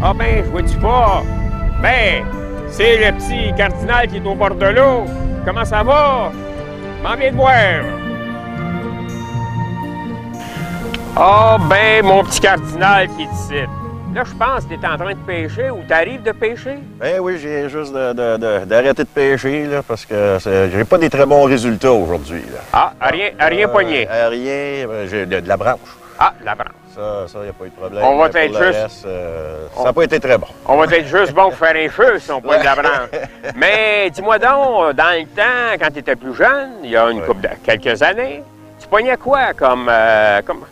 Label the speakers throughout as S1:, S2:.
S1: Ah ben, je vois-tu pas? Ben, c'est le petit cardinal qui est au bord de l'eau. Comment ça va? M'en viens de voir. Ah ben, mon petit cardinal qui est ici. Là, je pense que tu es en train de pêcher ou tu arrives de pêcher?
S2: Ben oui, j'ai juste d'arrêter de pêcher, là, parce que j'ai pas des très bons résultats aujourd'hui.
S1: Ah, rien pogné.
S2: Rien, j'ai de la branche.
S1: Ah, la branche.
S2: Ça, il n'y a pas eu de problème.
S1: On va
S2: pour
S1: être
S2: le
S1: juste...
S2: reste, ça n'a pas été très bon.
S1: On va être juste bon pour faire un feu si on pointe de la branche. Mais dis-moi donc, dans le temps, quand tu étais plus jeune, il y a une couple de quelques années, tu pognais quoi comme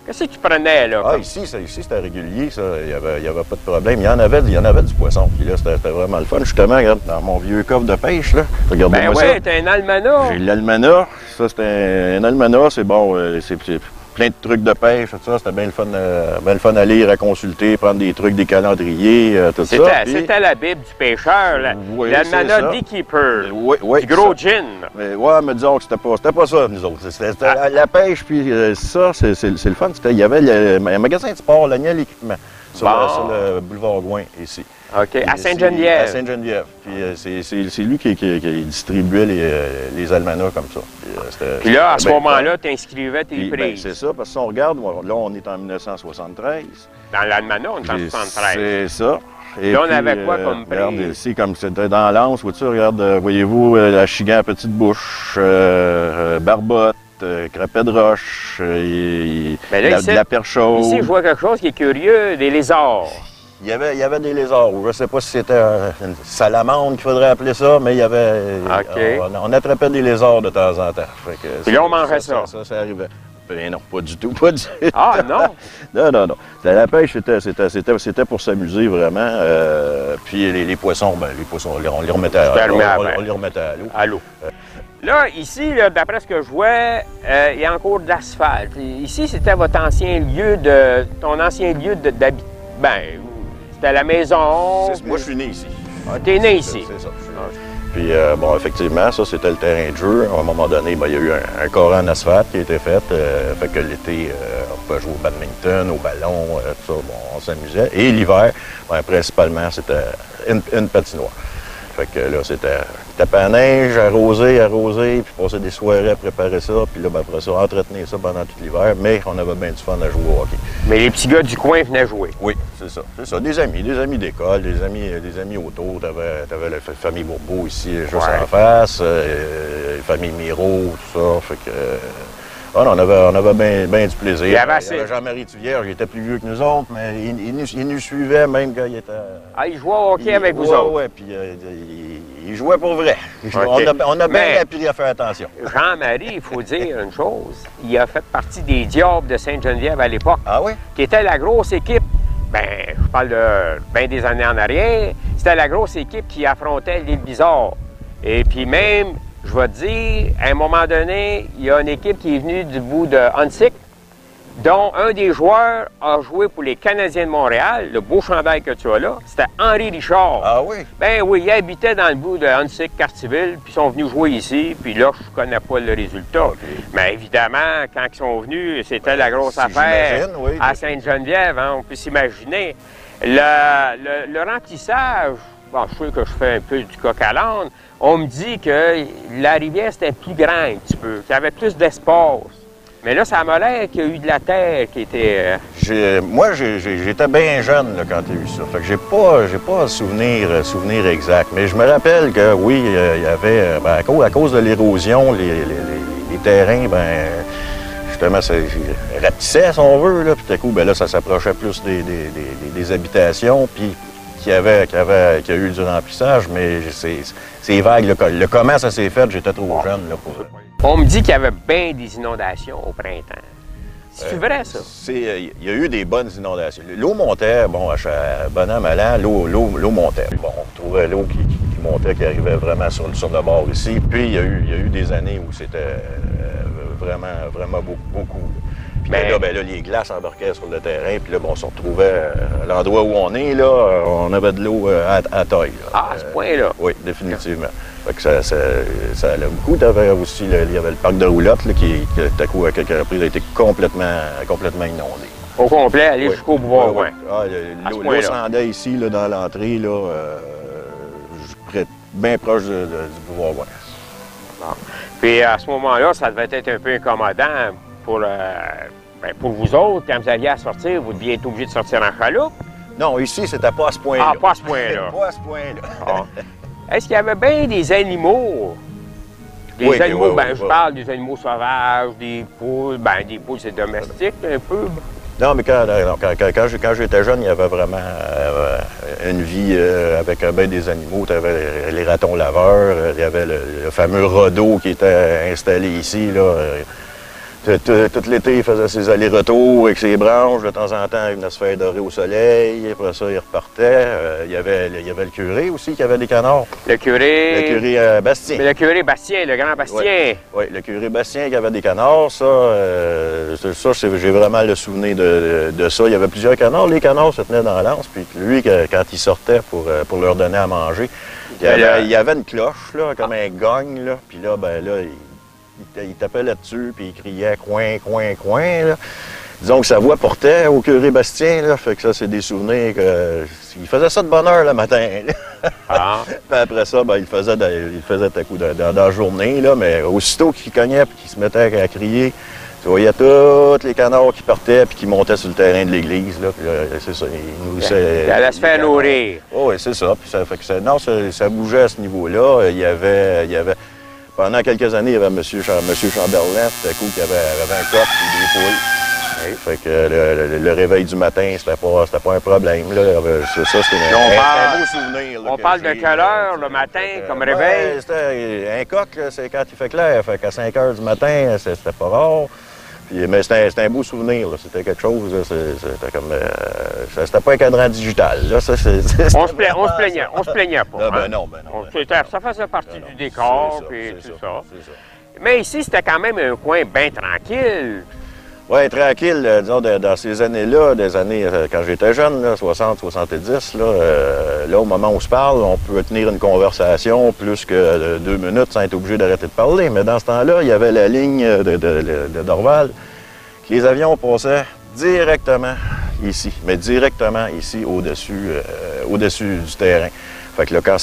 S1: qu'est-ce que tu prenais, là?
S2: Ah, ici, c'était régulier, ça. Il y avait pas de problème. Il y en avait du poisson. Puis là, c'était vraiment le fun. Justement, regarde, dans mon vieux coffre de pêche, là. Regardez-moi ça.
S1: Ben ouais, t'as un almanach.
S2: J'ai l'almanach. Ça, c'est un almanach. C'est bon, c'est plein de trucs de pêche, tout ça. C'était bien le fun à lire, à consulter, prendre des trucs, des calendriers, tout ça.
S1: C'était la Bible du pêcheur, l'almanach Beekeeper, du gros gin.
S2: Ouais, mais disons que c'était pas ça, nous autres. C'était la pêche, puis ça, c'est le fun. Il y avait un magasin de sport, l'Agnel Équipement, sur le boulevard Gouin, ici.
S1: OK, à Sainte-Geneviève.
S2: À Sainte-Geneviève. Puis c'est lui qui distribuait les almanachs comme ça.
S1: Puis là, à ce moment-là, tu inscrivais tes prises.
S2: Ben, c'est ça, parce que si on regarde, là, on est en 1973.
S1: Dans l'almanach, on est en 73.
S2: C'est ça. Et
S1: là,
S2: puis,
S1: on avait quoi comme prise?
S2: Regarde ici, comme c'était dans l'anse, vois-tu, regarde, voyez-vous, la chigan à petite bouche, barbotte, crapet de roche, de la perche chaude.
S1: Ici, je vois quelque chose qui est curieux, des lézards.
S2: Il y avait des lézards. Je ne sais pas si c'était une salamandre qu'il faudrait appeler ça, mais il y avait. On attrapait des lézards de temps en temps.
S1: Puis là, on mangeait ça.
S2: Ça arrivait. Ben non, pas du tout, pas du tout.
S1: Ah non?
S2: Non. La pêche, c'était pour s'amuser vraiment. Puis les poissons, on les remettait à l'eau.
S1: À l'eau. Là, ici, d'après ce que je vois, il y a encore de l'asphalte. Ici, c'était ton ancien lieu d'habitation. Ben, c'était la maison.
S2: Moi, je suis né ici.
S1: Ah, t'es né ici?
S2: C'est ça. Puis, bon, effectivement, ça, c'était le terrain de jeu. À un moment donné, il y a eu un coran en asphalte qui a été fait. Fait que l'été, on pouvait jouer au badminton, au ballon, tout ça. Bon, on s'amusait. Et l'hiver, principalement, c'était une patinoire. Fait que là, c'était taper à neige, arroser, puis passer des soirées à préparer ça. Puis là, après ça, entretenir ça pendant tout l'hiver. Mais on avait bien du fun à jouer au hockey.
S1: Mais les petits gars du coin venaient jouer?
S2: Oui, c'est ça. Des amis d'école, des amis autour. T'avais la famille Bourbeau ici, juste en face, la famille Miro, tout ça. Fait que... on avait bien du plaisir. Il y avait Jean-Marie Thuvière, il était plus vieux que nous autres, mais il nous suivait même quand il était...
S1: Ah, il jouait au hockey avec vous autres?
S2: Oui, puis il jouait pour vrai. On a bien appris à faire attention.
S1: Jean-Marie, il faut dire une chose, il a fait partie des Diables de Sainte-Geneviève à l'époque.
S2: Ah oui?
S1: Qui était la grosse équipe, je parle de bien des années en arrière, c'était la grosse équipe qui affrontait l'île Bizarre. Et puis même... Je vais te dire, à un moment donné, il y a une équipe qui est venue du bout de Huntsic, dont un des joueurs a joué pour les Canadiens de Montréal, le beau chandail que tu as là, c'était Henri Richard.
S2: Ah oui?
S1: Ben oui, il habitait dans le bout de Huntsic, Cartierville, puis ils sont venus jouer ici, puis là, je connais pas le résultat. Okay. Mais évidemment, quand ils sont venus, c'était la grosse affaire à Sainte-Geneviève, hein, on peut s'imaginer. Le remplissage, bon, je sais que je fais un peu du coq à l'âne, on me dit que la rivière, c'était plus grand un petit peu, qu'il y avait plus d'espace. Mais là, ça m'a l'air qu'il y a eu de la terre qui était...
S2: Moi, j'étais bien jeune là, quand il y a eu ça. Fait que j'ai pas souvenir exact. Mais je me rappelle que, oui, il y avait... à cause de l'érosion, les terrains, justement, ça rapetissait, si on veut. Là, puis tout à coup, là, ça s'approchait plus des habitations. Puis qu'il y a eu du remplissage, mais c'est vague. Le comment ça s'est fait, j'étais trop jeune là, pour...
S1: On me dit qu'il y avait bien des inondations au printemps. C'est vrai, ça?
S2: Il y a eu des bonnes inondations. L'eau montait, bon, à bon an, mal an, l'eau montait. Bon, on trouvait l'eau qui montait, qui arrivait vraiment sur le bord ici. Puis il y a eu des années où c'était vraiment beaucoup. Puis là, les glaces embarquaient sur le terrain, puis là, on se retrouvait à l'endroit où on est, là, on avait de l'eau à taille. Là.
S1: Ah, à ce point-là?
S2: Oui, définitivement. Fait que ça allait beaucoup. Il y avait le parc de roulotte, là, qui, tout à coup, à quelques reprises, a été complètement inondé.
S1: Au complet, aller jusqu'au boulevard Gouin.
S2: L'eau s'en est ici, là, dans l'entrée, là, bien proche du boulevard Gouin.
S1: Bon. Puis à ce moment-là, ça devait être un peu incommodant pour vous autres. Quand vous alliez à sortir, vous deviez être obligé de sortir en chaloupe.
S2: Non, ici, c'était pas à ce point-là.
S1: Ah, pas à ce point-là.
S2: Pas à ce point-là.
S1: Ah. Est-ce qu'il y avait bien des animaux? Des animaux, je parle des animaux sauvages, des poules. Des poules, c'est domestique un peu.
S2: Non, mais quand j'étais jeune, il y avait vraiment une vie avec bien des animaux. Tu avais les ratons laveurs, il y avait le fameux radeau qui était installé ici, là. Tout l'été, il faisait ses allers-retours avec ses branches. De temps en temps, il venait se faire dorer au soleil. Après ça, il repartait. Il y avait le curé aussi qui avait des canards.
S1: Le curé
S2: Bastien.
S1: Mais le curé Bastien, le grand Bastien.
S2: Oui, le curé Bastien qui avait des canards. Ça, j'ai vraiment le souvenir de ça. Il y avait plusieurs canards. Les canards se tenaient dans l'anse. Puis lui, quand il sortait pour leur donner à manger, il y avait une cloche, là, comme un gong. Là. Puis là, il tapait là-dessus, puis il criait « coin, coin, coin ». Disons que sa voix portait au curé Bastien, là, fait que ça, c'est des souvenirs que... Il faisait ça de bonne heure le matin.
S1: Ah.
S2: Puis après ça, il faisait à coup dans la journée, là, mais aussitôt qu'il cognait et qu'il se mettait à crier, tu voyais tous les canards qui partaient puis qui montaient sur le terrain de l'église. C'est ça, il nourrissait...
S1: Il allait se faire nourrir.
S2: Oui, c'est ça. Puis ça fait que ça bougeait à ce niveau-là. Il y avait... Pendant quelques années, il y avait M. Chamberlain, tout à coup, qui avait un coq et des poules. Oui. Fait que le réveil du matin, c'était pas un problème. Là. Ça, c'était un beau souvenir. Là,
S1: on parle de quelle heure le matin, comme réveil?
S2: Un coq, c'est quand il fait clair. Fait qu'à 5 heures du matin, c'était pas rare. Mais c'était un beau souvenir. C'était quelque chose. C'était comme. C'était pas un cadran digital. Là.
S1: On se plaignait pas.
S2: Non.
S1: Ça faisait partie du décor et tout ça. Mais ici, c'était quand même un coin bien tranquille.
S2: Oui, tranquille. Disons, dans ces années-là, quand j'étais jeune, 60, 70, là, au moment où on se parle, on peut tenir une conversation plus que 2 minutes sans être obligé d'arrêter de parler. Mais dans ce temps-là, il y avait la ligne de Dorval. Les avions passaient directement ici, mais directement ici, au-dessus du terrain. Fait que là, quand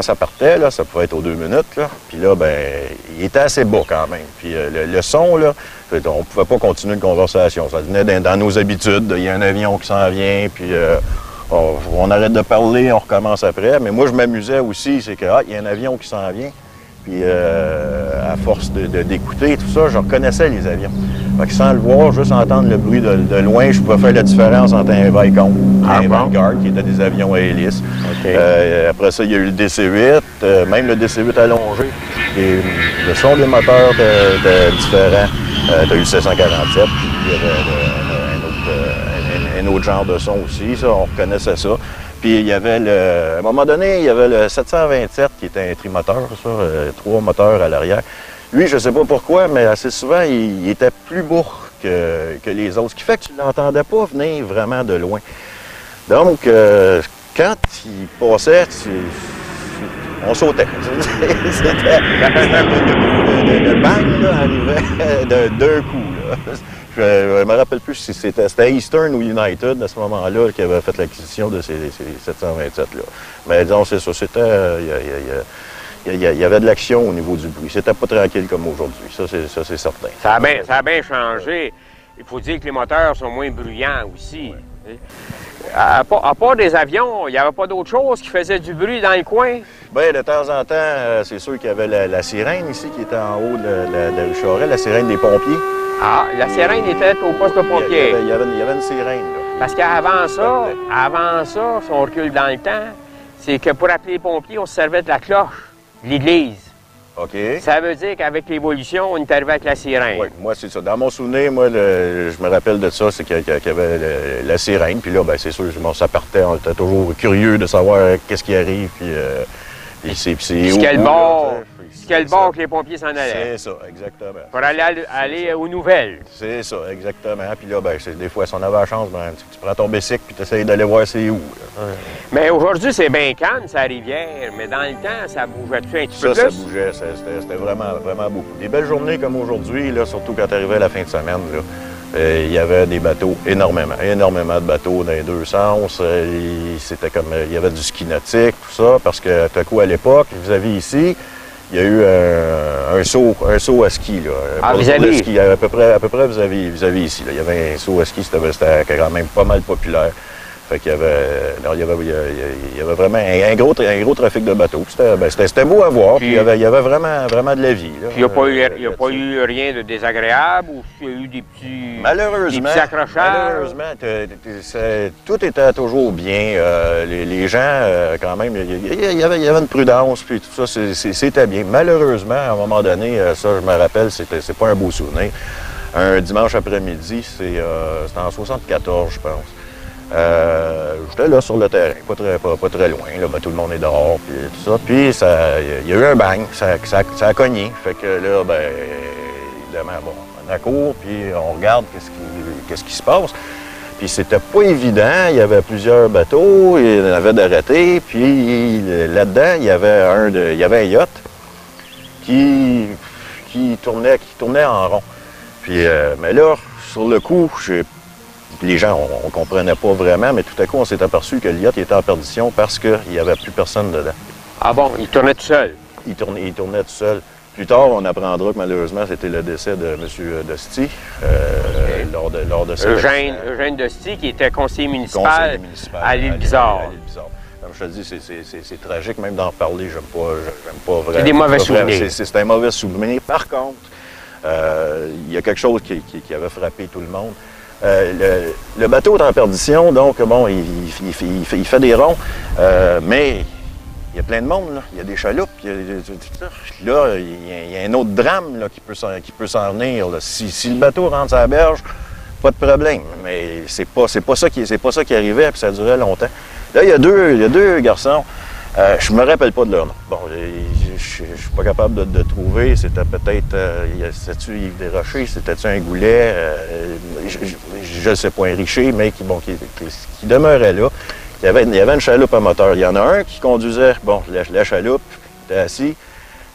S2: ça partait, là, ça pouvait être aux 2 minutes, là. Puis là, il était assez bas quand même. Puis le son, là, on pouvait pas continuer une conversation. Ça venait dans nos habitudes. Il y a un avion qui s'en vient, puis on arrête de parler, on recommence après. Mais moi, je m'amusais aussi, c'est que, il y a un avion qui s'en vient. Puis à force d'écouter tout ça, je reconnaissais les avions. Fait que sans le voir, juste entendre le bruit de loin, je pouvais faire la différence entre un Vicomte et un Vanguard, qui étaient des avions à hélice. Okay. Après ça, il y a eu le DC-8, même le DC-8 allongé. Le son des moteurs différents. Tu as eu le 747, puis il y avait un autre genre de son aussi, ça, on reconnaissait ça. Puis il y avait à un moment donné, il y avait le 727 qui était un trimoteur, ça, 3 moteurs à l'arrière. Lui, je ne sais pas pourquoi, mais assez souvent, il était plus bas que les autres, ce qui fait que tu ne l'entendais pas venir vraiment de loin. Donc, quand il passait, on sautait. Le bang là, arrivait d'un coup. Là. Je ne me rappelle plus si c'était Eastern ou United à ce moment-là qui avait fait l'acquisition de ces 727-là. Mais disons, c'est ça. C'était. Il y avait de l'action au niveau du bruit. C'était pas tranquille comme aujourd'hui. Ça, c'est certain.
S1: Ça a bien changé. Il faut dire que les moteurs sont moins bruyants aussi. Oui. À part des avions, il n'y avait pas d'autre chose qui faisait du bruit dans le coin?
S2: Bien, de temps en temps, c'est sûr qu'il y avait la sirène ici qui était en haut de la rue Charest, la sirène des pompiers.
S1: Ah, la sirène était au poste de pompiers.
S2: Il y avait une sirène, là.
S1: Parce qu'avant ça, si on recule dans le temps, c'est que pour appeler les pompiers, on se servait de la cloche de l'église.
S2: OK. Ça
S1: veut dire qu'avec l'évolution, on est arrivé avec la sirène.
S2: Oui, moi, c'est ça. Dans mon souvenir, moi, je me rappelle de ça, c'est qu'il y avait la sirène. Puis là, bien, c'est sûr, ça partait. On était toujours curieux de savoir qu'est-ce qui arrive. Puis c'est
S1: quel bord que les pompiers s'en allaient.
S2: C'est ça, exactement.
S1: Pour aller aux nouvelles.
S2: C'est ça, exactement. Puis là, ben, des fois, si on avait la chance, ben, tu prends ton bicycle puis tu essayes d'aller voir c'est où. Là.
S1: Mais aujourd'hui, c'est bien calme, sa rivière. Mais dans le temps, ça bougeait-tu un petit peu plus?
S2: Ça bougeait. C'était vraiment, vraiment beaucoup. Des belles journées comme aujourd'hui, là, surtout quand tu arrivais à la fin de semaine, là, il y avait des bateaux, énormément de bateaux dans les deux sens. C'était comme, il y avait du ski nautique, tout ça, parce que tout à coup, à l'époque, vous avez ici, il y a eu un saut à ski, là.
S1: Ah, vis-à-vis?
S2: Ski, à peu près vis-à-vis ici, là. Il y avait un saut à ski, c'était quand même pas mal populaire. Fait qu'il y avait, non, il y avait vraiment un gros trafic de bateaux. C'était beau à voir, puis il y avait vraiment de la vie.
S1: Puis il n'y a pas eu rien de désagréable ou il y a eu des petits accrochages?
S2: Malheureusement, tout était toujours bien. Les gens, quand même, il y avait une prudence, puis tout ça, c'était bien. Malheureusement, à un moment donné, ça, je me rappelle, c'est pas un beau souvenir. Un dimanche après-midi, c'était en 74, je pense. J'étais là sur le terrain, pas très loin, là, tout le monde est dehors, puis tout ça. Puis il y a eu un bang, ça a cogné. Fait que là, évidemment, bon, on accourt, puis on regarde qu'est-ce qui se passe. Puis c'était pas évident, il y avait plusieurs bateaux, il y en avait d'arrêtés, puis là-dedans, il y avait un yacht qui tournait en rond. Puis, mais là, sur le coup, les gens, on ne comprenait pas vraiment, mais tout à coup, on s'est aperçu que le yacht était en perdition parce qu'il n'y avait plus personne dedans.
S1: Ah bon, il tournait tout seul?
S2: Il tournait tout seul. Plus tard, on apprendra que malheureusement, c'était le décès de M. Dosty lors de cette
S1: Eugène Dosty, qui était conseiller municipal à l'Île-Bizarre.
S2: Comme je te dis, c'est tragique même d'en parler. J'aime pas vraiment.
S1: C'est des mauvais souvenirs.
S2: C'est un mauvais souvenir. Par contre, il y a quelque chose qui avait frappé tout le monde. Le bateau est en perdition, donc bon, il fait des ronds, mais il y a plein de monde, là. Il y a des chaloupes, là, il y a un autre drame là, qui peut s'en venir. Là. Si le bateau rentre sur la berge, pas de problème, mais c'est pas ça qui arrivait, puis ça durait longtemps. Là, il y a deux garçons. Je me rappelle pas de leur nom. Bon, je suis pas capable de trouver. C'était peut-être... c'était-tu Yves Desrochers? C'était-tu un Goulet? Je ne sais pas, un Richer, mais qui demeurait là. Il y avait une chaloupe à moteur. Il y en a un qui conduisait, bon, la chaloupe, il était assis,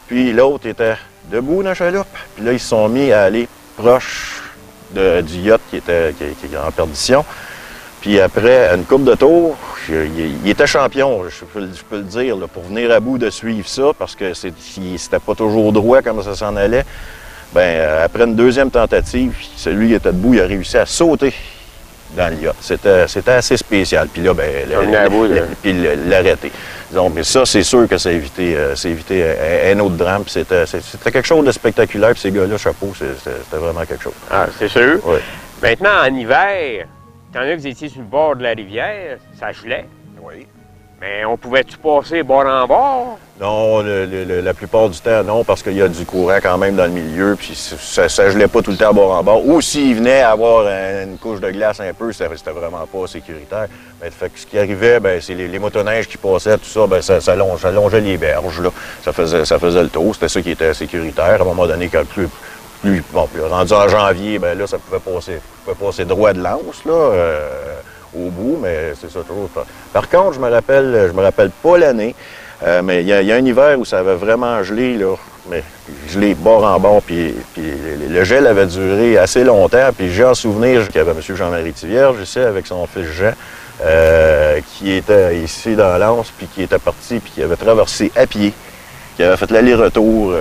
S2: puis l'autre était debout dans la chaloupe. Puis là, ils se sont mis à aller proche du yacht qui est en perdition. Puis après une couple de tours, il était champion, je peux le dire, là, pour venir à bout de suivre ça, parce que c'était pas toujours droit comme ça s'en allait. Bien, après une deuxième tentative, celui qui était debout, il a réussi à sauter dans le yacht. C'était assez spécial. Puis là, puis l'arrêter. Donc, mais ça, c'est sûr que ça a évité un autre drame. Puis c'était quelque chose de spectaculaire. Puis ces gars-là, chapeau, c'était vraiment quelque chose.
S1: Ah, c'est sûr.
S2: Oui.
S1: Maintenant, en hiver, étant donné que vous étiez sur le bord de la rivière, ça gelait.
S2: Oui.
S1: Mais on pouvait-tu passer bord en bord?
S2: Non, la plupart du temps, non, parce qu'il y a du courant quand même dans le milieu, puis ça gelait pas tout le temps bord en bord. Ou s'il venait à avoir une couche de glace un peu, c'était vraiment pas sécuritaire. Mais fait que ce qui arrivait, bien, c'est les motoneiges qui passaient, tout ça, bien, ça longeait les berges, là. Ça faisait le tour, c'était ça qui était sécuritaire. À un moment donné, quand plus rendu en janvier, bien là, ça pouvait passer droit de l'anse, là, au bout, mais c'est ça toujours. Par contre, je me rappelle pas l'année, mais il y a un hiver où ça avait vraiment gelé, là, mais gelé bord en bord, puis le gel avait duré assez longtemps, puis j'ai en souvenir qu'il y avait M. Jean-Marie Thivierge ici avec son fils Jean, qui était ici dans l'anse, puis qui était parti, puis qui avait traversé à pied, qui avait fait l'aller-retour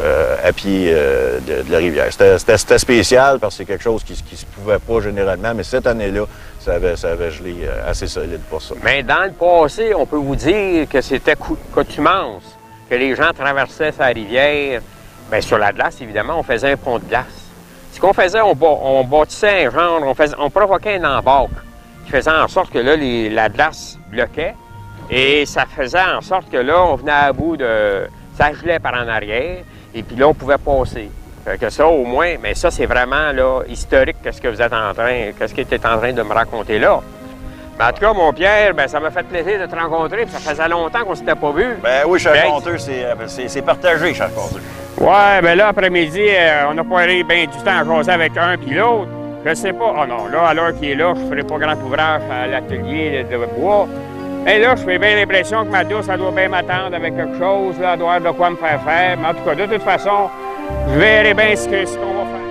S2: à pied de la rivière. C'était spécial parce que c'est quelque chose qui ne se pouvait pas généralement, mais cette année-là, ça avait gelé assez solide pour ça.
S1: Mais dans le passé, on peut vous dire que c'était coutumance, que les gens traversaient sa rivière. Bien, sur la glace, évidemment, on faisait un pont de glace. Ce qu'on faisait, on bâtissait un genre, on provoquait un embarque qui faisait en sorte que là, la glace bloquait et ça faisait en sorte que là, on venait à bout de... Ça gelait par en arrière, et puis là, on pouvait passer. Fait que ça, au moins, mais ça, c'est vraiment là, historique, qu'est-ce que tu es en train de me raconter là. Mais en tout cas, mon Pierre, ben, ça m'a fait plaisir de te rencontrer, puis ça faisait longtemps qu'on ne s'était pas vu.
S2: Ben oui, Charpenteux, c'est partagé, Charpenteux.
S1: Ouais, ben là, après-midi, on n'a pas eu bien du temps à jaser avec un puis l'autre. Je sais pas. Ah non, là, à l'heure qu'il est là, je ne ferai pas grand ouvrage à l'atelier de bois. Mais là, je fais bien l'impression que ma douce, elle doit bien m'attendre avec quelque chose, là, elle doit avoir de quoi me faire faire. Mais en tout cas, de toute façon, je verrai bien ce qu'on va faire.